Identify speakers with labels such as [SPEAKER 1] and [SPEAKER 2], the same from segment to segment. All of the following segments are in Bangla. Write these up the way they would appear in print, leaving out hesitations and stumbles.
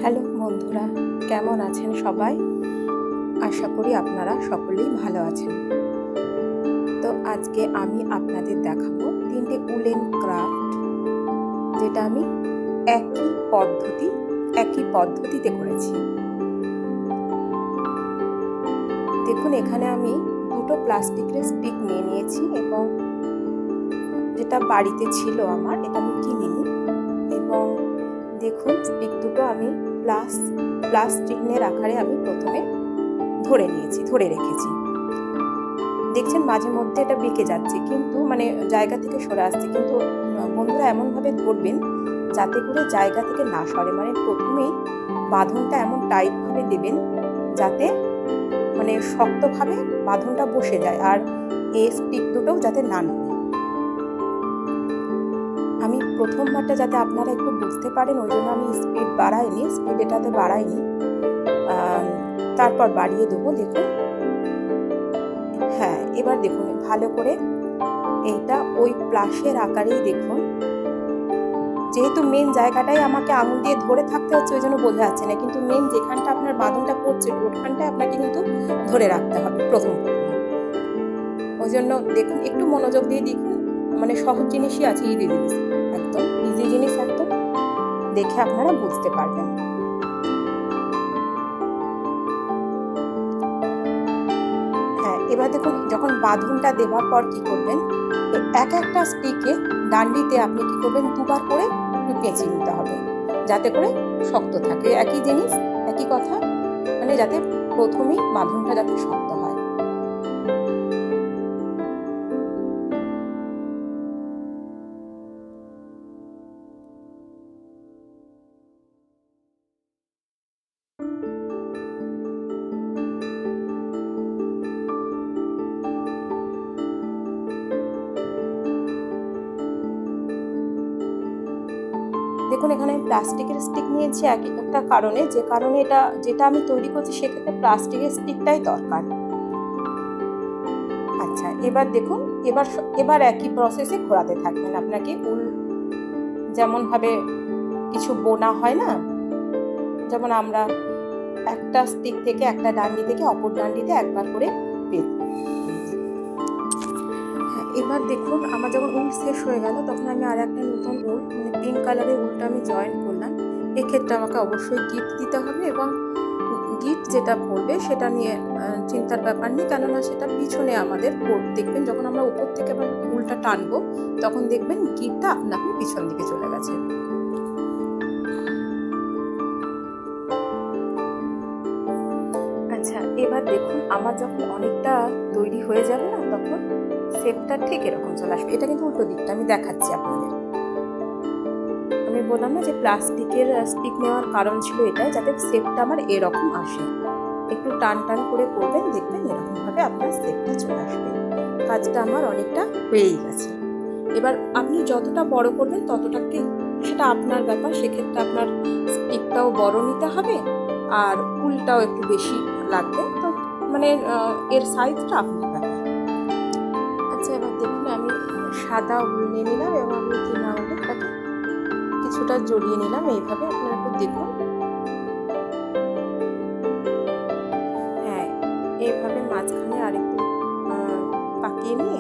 [SPEAKER 1] হ্যালো বন্ধুরা, কেমন আছেন সবাই? আশা করি আপনারা সকলেই ভালো আছেন। তো আজকে আমি আপনাদের দেখাবো 3টে উলেন ক্রাফট, যেটা আমি একই পদ্ধতিতে করেছি। দেখুন, এখানে আমি 2টো প্লাস্টিকের স্টিক নিয়ে নিয়েছি এবং যেটা বাড়িতে ছিল আমার, এটা আমি কিনিনি। এবং দেখুন, স্টিক দুটো আমি প্লাস চিহ্নের আকারে আমি প্রথমে ধরে রেখেছি। দেখছেন মাঝে মধ্যে এটা বেঁকে যাচ্ছে, কিন্তু মানে জায়গা থেকে সরে আসছে, কিন্তু বন্ধুরা এমনভাবে ধরবেন যাতে করে জায়গা থেকে না সরে। মানে প্রথমেই বাঁধনটা এমন টাইটভাবে দেবেন যাতে মানে শক্তভাবে বাঁধনটা বসে যায়, আর এই স্টিক দুটোও যাতে না নড়ে। আমি প্রথমবারটা যাতে আপনারা একটু বুঝতে পারেন, ওই জন্য আমি স্পিড এটাতে বাড়াইনি, তারপর বাড়িয়ে দেবো। দেখুন, হ্যাঁ, এবার দেখুন ভালো করে এইটা ওই প্লাসের আকারেই দেখুন। যেহেতু মেন জায়গাটাই আমাকে আঙুল দিয়ে ধরে থাকতে হচ্ছে, ওই জন্য বোঝা যাচ্ছে না, কিন্তু মেন যেখানটা আপনার বাঁধনটা পড়ছে ওখানটায় আপনাকে কিন্তু ধরে রাখতে হবে প্রথম। ওই জন্য দেখুন, একটু মনোযোগ দিয়ে দেখুন, মানে সহজ জিনিসই আছে, একদম ইজি জিনিস, একদম দেখে আপনারা বুঝতে পারবেন। হ্যাঁ, এবার দেখুন, যখন বাঁধনটা দেওয়ার পর কি করবেন, একটা স্টিকে ডান্ডিতে আপনি কি করবেন, দুবার করে একটু পেঁচিয়ে নিতে হবে যাতে করে শক্ত থাকে। একই জিনিস, একই কথা, মানে যাতে প্রথমেই বাঁধনটা যাতে শক্ত হয়। দেখুন, এখানে প্লাস্টিকের স্টিক নিয়েছি একটা কারণে, যেটা আমি তৈরি করছি সেক্ষেত্রে প্লাস্টিকের স্টিকটাই দরকার। আচ্ছা, এবার দেখুন, এবার একই প্রসেসে ঘোরাতে থাকবেন। আপনাকে উল যেমন ভাবে কিছু বোনা হয় না, যেমন আমরা একটা স্টিক থেকে একটা ডান্ডি থেকে অপর ডান্ডিতে একবার করে এবার দেখুন, আমার যখন উল শেষ হয়ে গেল তখন আমি আর একটা নতুন উল, মানে পিঙ্ক কালারের উলটা আমি জয়েন করলাম। এক্ষেত্রে আমাকে অবশ্যই গিফট দিতে হবে, এবং গিফট যেটা পড়বে সেটা নিয়ে চিন্তার ব্যাপার নেই, কেননা সেটা পিছনে আমাদের দেখবেন যখন আমরা উপর থেকে আবার উলটা টানবো তখন দেখবেন গিফটটা আপনা আপনি পিছন দিকে চলে গেছে। আচ্ছা, এবার দেখুন, আমার যখন অনেকটা তৈরি হয়ে যাবে না, তখন শেপটা ঠিক এরকম চলে আসবে। এটা কিন্তু উল্টো দিকটা আমি দেখাচ্ছি আপনাদের। আমি বললাম না যে প্লাস্টিকের স্টিক নেওয়ার কারণ ছিল এটাই, যাতে শেপটা আমার এরকম আসে। একটু টান করে করবেন, দেখবেন এরকম ভাবে আপনার শেপটা চলে আসবে। কাজটা আমার অনেকটা হয়েই গেছে। এবার আপনি যতটা বড় করবেন ততটাকে, সেটা আপনার ব্যাপার। সেক্ষেত্রে আপনার স্টিকটাও বড় নিতে হবে আর উলটাও একটু বেশি লাগবে, তো মানে এর সাইজটা আপনার ব্যাপার। আচ্ছা, এবার দেখুন, আমি সাদা উল নিয়ে নিলাম এবং আমি 3 আঙুলটাকে কিছুটা জড়িয়ে নিলাম এইভাবে। আপনারা একটু দেখুন, হ্যাঁ, এইভাবে মাঝখানে আরেকটু পাকিয়ে নিয়ে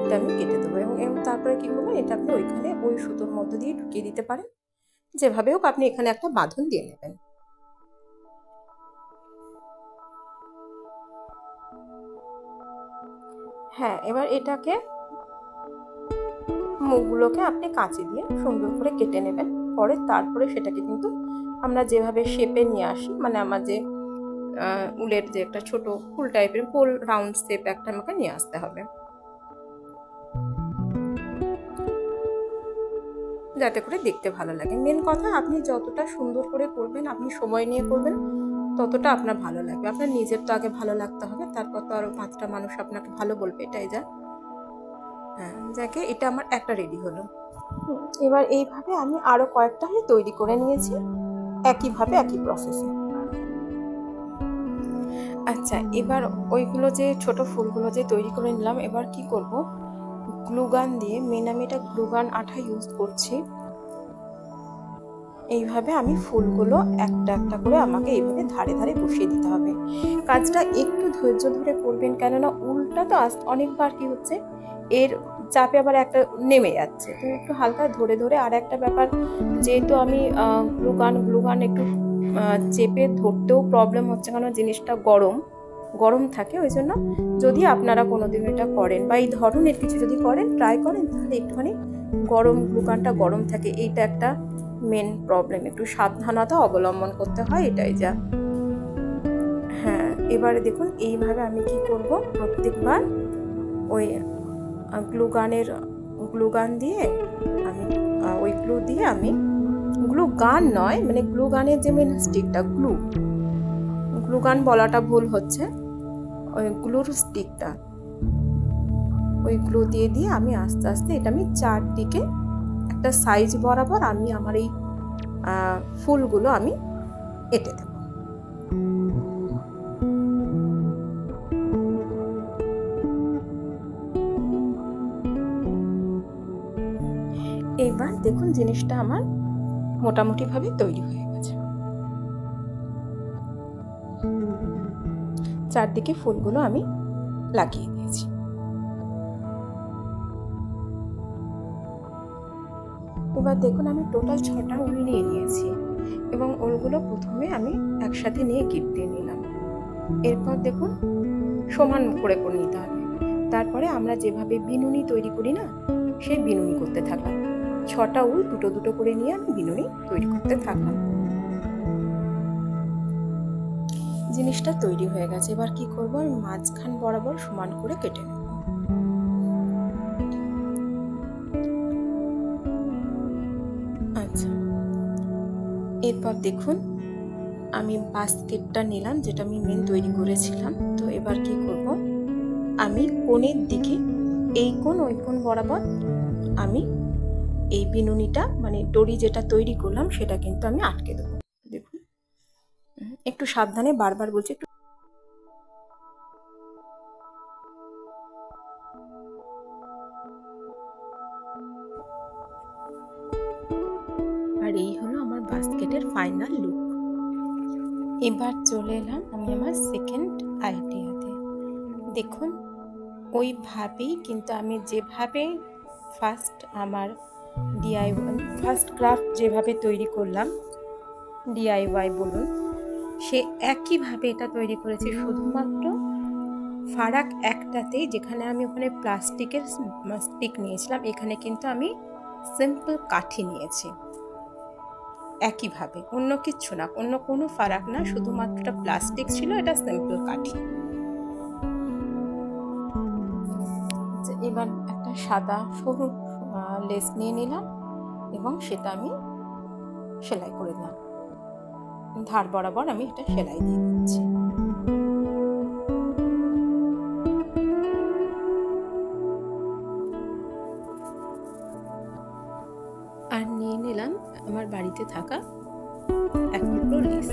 [SPEAKER 1] এটা আমি কেটে দেবো, এবং তারপরে কি করবো, এটা আপনি ওইখানে ওই সুতোর মধ্যে দিয়ে ঢুকিয়ে দিতে পারেন। যেভাবে হোক আপনি এখানে একটা বাঁধন দিয়ে নেবেন। হ্যাঁ, এবার এটাকে মুখগুলোকে আপনি কাঁচি দিয়ে সুন্দর করে কেটে নেবেন। তারপরে সেটাকে কিন্তু আমরা যেভাবে শেপে নিয়ে আসি, মানে আমার যে উলের যে একটা ছোট ফুল টাইপের গোল রাউন্ড শেপ একটা আমাকে নিয়ে আসতে হবে, যাতে করে দেখতে ভালো লাগে। মেন কথা, আপনি যতটা সুন্দর করে করবেন, আপনি সময় নিয়ে করবেন, ততটা আপনার ভালো লাগবে। আপনার নিজের তো আগে ভালো লাগতে হবে, তারপর তো আরো 5টা মানুষ আপনাকে ভালো বলবে, এটাই যা। হ্যাঁ, যাকে এটা আমার একটা রেডি হলো। এবার এইভাবে আমি আরো কয়েকটা আমি তৈরি করে নিয়েছি, একইভাবে একই প্রসেসে। আচ্ছা, এবার ওইগুলো যে ছোট ফুলগুলো যে তৈরি করে নিলাম, এবার কি করব, গ্লুগান দিয়ে, মেন আমি এটা গ্লুগান আঠা ইউজ করছি। এইভাবে আমি ফুলগুলো একটা একটা করে আমাকে এইভাবে ধারে ধারে বসিয়ে দিতে হবে। কাজটা একটু ধৈর্য ধরে করবেন, কেননা উলটা তো অনেকবার কি হচ্ছে এর চাপে আবার একটা নেমে যাচ্ছে, তো একটু হালকা ধরে ধরে। আর একটা ব্যাপার, যেহেতু আমি গ্লুগান একটু চেপে ধরতেও প্রবলেম হচ্ছে, কারণ জিনিসটা গরম থাকে, ওই জন্য যদি আপনারা কোনোদিন এটা করেন বা এই ধরনের কিছু যদি ট্রাই করেন, তাহলে একটুখানি গ্লুগানটা গরম থাকে, এইটা একটা মেন প্রবলেম, একটু সাবধানতা অবলম্বন করতে হয়, এটাই যা। হ্যাঁ, এবারে দেখুন এইভাবে আমি কি করব, প্রত্যেকবার ওই গ্লুগান দিয়ে আমি ওই গ্লু দিয়ে আমি গ্লুগান নয়, মানে গ্লুগানের যে মেন স্টিকটা, গ্লুগান বলাটা ভুল হচ্ছে, ওই গ্লুর স্টিকটা, ওই গ্লু দিয়ে আমি আস্তে আস্তে এটা আমি চারদিকে একটা সাইজ বরাবর আমি আমার এই ফুলগুলো আমি এঁটে দেব। এবার দেখুন জিনিসটা আমার মোটামুটি ভাবে তৈরি হয়ে গেছে। চারদিকে ফুলগুলো আমি লাগিয়ে দিয়েছি। এবার দেখুন আমি টোটাল 6টা উল নিয়ে নিয়েছি এবং উলগুলো প্রথমে আমি একসাথে নিয়ে গিট দিয়ে নিলাম। এরপর দেখুন সমান করে নিতে হবে। তারপরে আমরা যেভাবে বিনুনি তৈরি করি না, সেই বিনুনি করতে থাকলাম। 6টা উল দুটো দুটো করে নিয়ে আমি বিনুনি তৈরি করতে থাকলাম। জিনিসটা তৈরি হয়ে গেছে। এবার কি করব, আমি মাঝখান বরাবর সমান করে কেটে নেব। আচ্ছা, এরপর দেখুন আমি বাস্কেটটা নিলাম, যেটা আমি মেন তৈরি করেছিলাম। তো এবার কি করব, আমি কোণের দিকে এই কোণ ওই কোণ বরাবর আমি এই বিনুনিটা, মানে দড়ি যেটা তৈরি করলাম, সেটা কিন্তু আমি আটকে দেবো। দেখুন একটু সাবধানে, বারবার বলছি একটু। আর এই হলো আমার বাস্কেটের ফাইনাল লুক। এবার চলে এলাম আমি আমার সেকেন্ড আইডিয়াতে। দেখুন ওইভাবেই কিন্তু আমি যেভাবে আমার ফার্স্ট ক্রাফট যেভাবে তৈরি করলাম, ডিআইওয়াই বলুন, সে একইভাবে এটা তৈরি করেছি। শুধুমাত্র ফারাক একটাতেই, যেখানে আমি ওখানে প্লাস্টিকের স্টিক নিয়েছিলাম, এখানে কিন্তু আমি সিম্পল কাঠি নিয়েছি। একইভাবে, অন্য কিচ্ছু না, অন্য কোনো ফারাক না, শুধুমাত্র প্লাস্টিক ছিল, এটা সিম্পল কাঠি। এবার একটা সাদা সরু লেস নিয়ে নিলাম এবং সেটা আমি সেলাই করে দিলাম। ধার বরাবর আমি এটা সেলাই দিয়ে দিচ্ছি। আর নিয়ে নিলাম আমার বাড়িতে থাকা এক টুকরো লেস।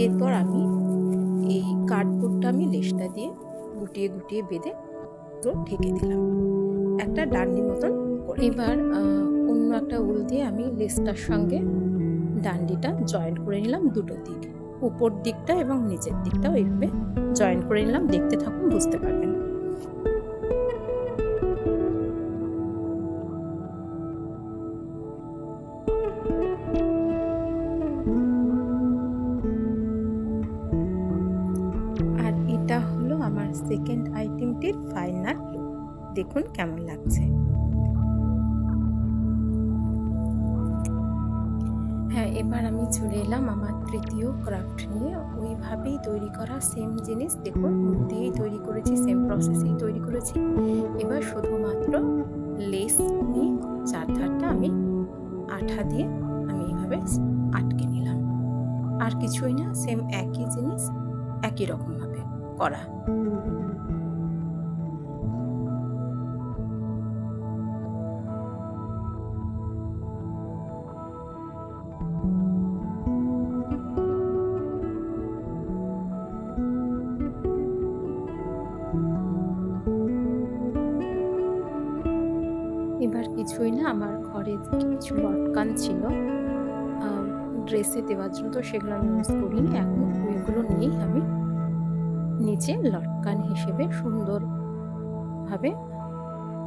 [SPEAKER 1] এরপর আমি এই কার্ডবোর্ডটা আমি লেসটা দিয়ে গুটিয়ে গুটিয়ে বেঁধে পুরো ঢেকে দিলাম একটা ডান্ডি মতন করে। এবার অন্য একটা উল দিয়ে আমি লেসটার সঙ্গে ডান্ডিটা জয়েন করে নিলাম, দুটো দিক, উপর দিকটা এবং নিচের দিকটা ওইভাবে জয়েন করে নিলাম। দেখতে থাকুন, বুঝতে পারবেন। আর এটা হলো আমার সেকেন্ড আইটেমটির ফাইনাল লুক। দেখুন কেমন লাগছে। হ্যাঁ, এবার আমি চলে এলাম আমার তৃতীয় ক্রাফট নিয়ে। ওইভাবেই তৈরি করা সেম জিনিস, দেখুন উল দিয়েই তৈরি করেছি, সেম প্রসেসেই তৈরি করেছি। এবার শুধুমাত্র লেস নিয়ে চারধারটা আমি আঠা দিয়ে আমি এইভাবে আটকে নিলাম। আর কিছুই না, সেম একই জিনিস একই রকমভাবে করা। এবার কিছুই না, আমার ঘরে কিছু লটকান ছিল, ড্রেসে দেওয়ার জন্য, তো সেগুলো আমি ইউজ করিনি। এখন ওইগুলো নিয়েই আমি নিচে লটকান হিসেবে সুন্দরভাবে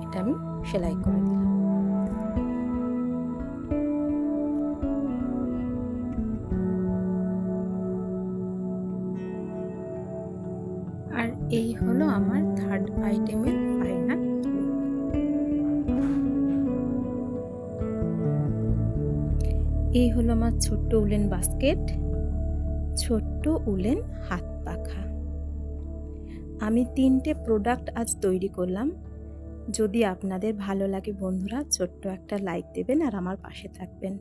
[SPEAKER 1] এটা আমি সেলাই করে দিলাম। আর এই হলো আমার থার্ড আইটেমের ফাইনাল লুক। এই হলো আমার ছোট্ট উলেন বাস্কেট, ছোট্ট উলেন হাত পাখা। আমি 3টে প্রোডাক্ট আজ তৈরি করলাম। যদি আপনাদের ভালো লাগে বন্ধুরা, ছোট্ট একটা লাইক দেবেন আর আমার পাশে থাকবেন।